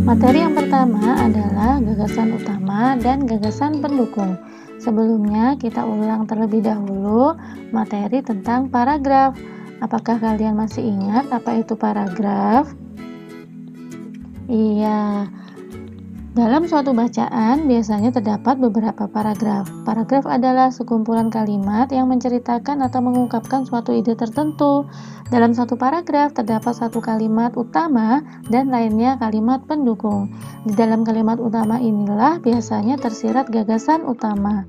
Materi yang pertama adalah gagasan utama dan gagasan pendukung. Sebelumnya kita ulang terlebih dahulu materi tentang paragraf. Apakah kalian masih ingat apa itu paragraf? Iya. Dalam suatu bacaan biasanya terdapat beberapa paragraf. Paragraf adalah sekumpulan kalimat yang menceritakan atau mengungkapkan suatu ide tertentu. Dalam satu paragraf terdapat satu kalimat utama dan lainnya kalimat pendukung. Di dalam kalimat utama inilah biasanya tersirat gagasan utama.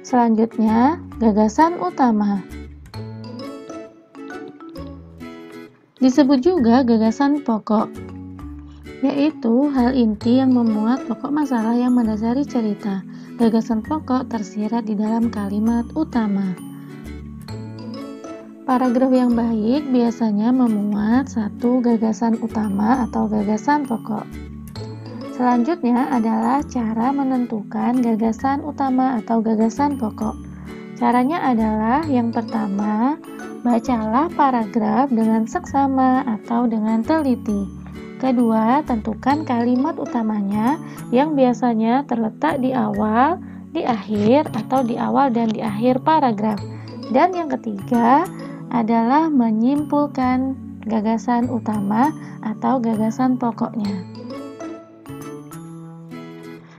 Selanjutnya, gagasan utama. Disebut juga gagasan pokok, yaitu hal inti yang memuat pokok masalah yang mendasari cerita. Gagasan pokok tersirat di dalam kalimat utama. Paragraf yang baik biasanya memuat satu gagasan utama atau gagasan pokok. Selanjutnya adalah cara menentukan gagasan utama atau gagasan pokok. Caranya adalah yang pertama, bacalah paragraf dengan seksama atau dengan teliti. Kedua, tentukan kalimat utamanya yang biasanya terletak di awal, di akhir, atau di awal dan di akhir paragraf. Dan yang ketiga adalah menyimpulkan gagasan utama atau gagasan pokoknya.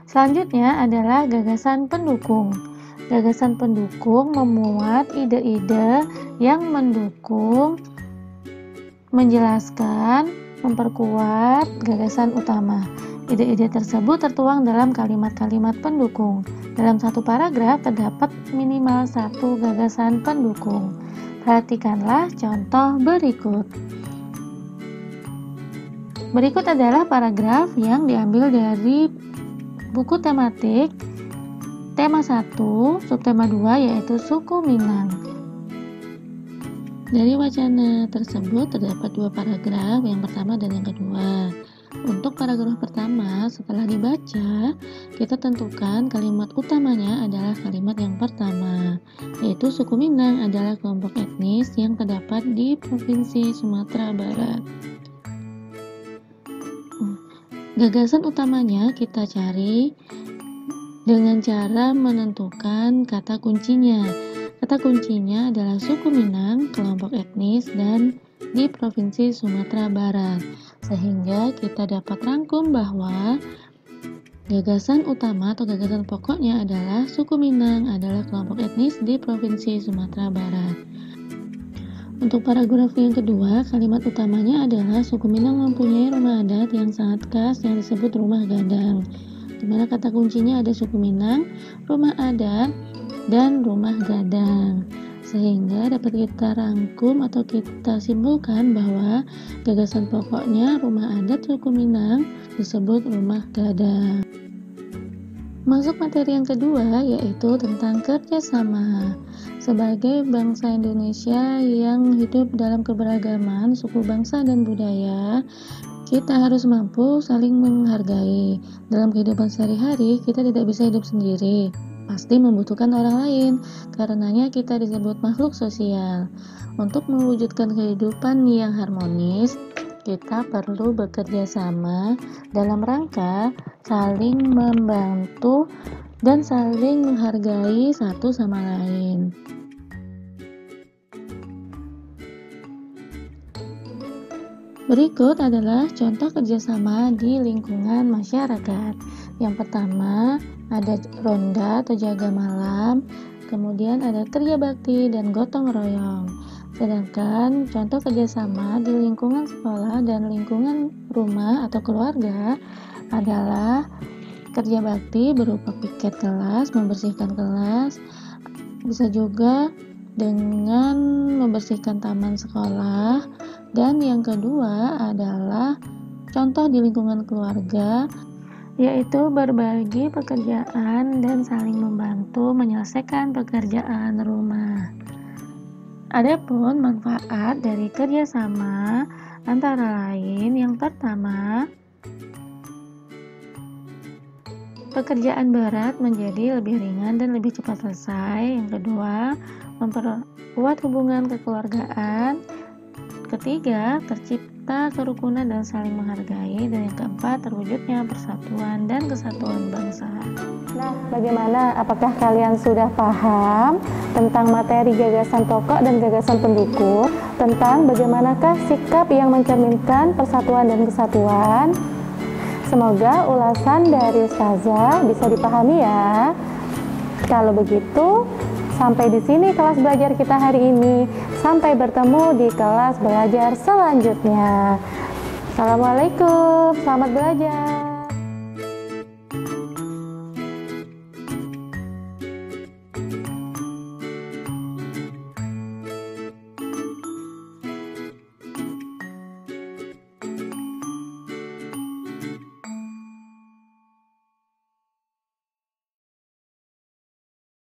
Selanjutnya adalah gagasan pendukung. Gagasan pendukung memuat ide-ide yang mendukung, menjelaskan, memperkuat gagasan utama. Ide-ide tersebut tertuang dalam kalimat-kalimat pendukung. Dalam satu paragraf terdapat minimal satu gagasan pendukung. Perhatikanlah contoh berikut. Berikut adalah paragraf yang diambil dari buku tematik tema 1, subtema 2 yaitu suku Minang. Dari wacana tersebut terdapat dua paragraf, yang pertama dan yang kedua. Untuk paragraf pertama, setelah dibaca, kita tentukan kalimat utamanya adalah kalimat yang pertama, yaitu suku Minang adalah kelompok etnis yang terdapat di Provinsi Sumatera Barat. Gagasan utamanya kita cari dengan cara menentukan kata kuncinya. Kata kuncinya adalah suku Minang, kelompok etnis, dan di Provinsi Sumatera Barat. Sehingga kita dapat rangkum bahwa gagasan utama atau gagasan pokoknya adalah suku Minang adalah kelompok etnis di Provinsi Sumatera Barat. Untuk paragraf yang kedua, kalimat utamanya adalah suku Minang mempunyai rumah adat yang sangat khas yang disebut rumah gadang, di mana kata kuncinya ada suku Minang, rumah adat, dan rumah gadang. Sehingga dapat kita rangkum atau kita simpulkan bahwa gagasan pokoknya rumah adat suku Minang disebut rumah gadang. Masuk materi yang kedua, yaitu tentang kerjasama. Sebagai bangsa Indonesia yang hidup dalam keberagaman suku bangsa dan budaya, kita harus mampu saling menghargai. Dalam kehidupan sehari-hari, kita tidak bisa hidup sendiri. Pasti membutuhkan orang lain, karenanya kita disebut makhluk sosial. Untuk mewujudkan kehidupan yang harmonis, kita perlu bekerja sama dalam rangka saling membantu dan saling menghargai satu sama lain. Berikut adalah contoh kerjasama di lingkungan masyarakat. Yang pertama, ada ronda atau jaga malam, kemudian ada kerja bakti dan gotong royong. Sedangkan contoh kerjasama di lingkungan sekolah dan lingkungan rumah atau keluarga adalah kerja bakti berupa piket kelas, membersihkan kelas, bisa juga dengan membersihkan taman sekolah. Dan yang kedua adalah contoh di lingkungan keluarga, yaitu berbagi pekerjaan dan saling membantu menyelesaikan pekerjaan rumah. Adapun manfaat dari kerjasama antara lain, yang pertama, pekerjaan berat menjadi lebih ringan dan lebih cepat selesai. Yang kedua, memperkuat hubungan kekeluargaan. Ketiga, tercipta serta kerukunan dan saling menghargai, dan yang keempat, terwujudnya persatuan dan kesatuan bangsa. Nah, bagaimana? Apakah kalian sudah paham tentang materi gagasan pokok dan gagasan pendukung, tentang bagaimanakah sikap yang mencerminkan persatuan dan kesatuan? Semoga ulasan dari Ustazah bisa dipahami ya. Kalau begitu, sampai di sini kelas belajar kita hari ini. Sampai bertemu di kelas belajar selanjutnya. Assalamualaikum, selamat belajar.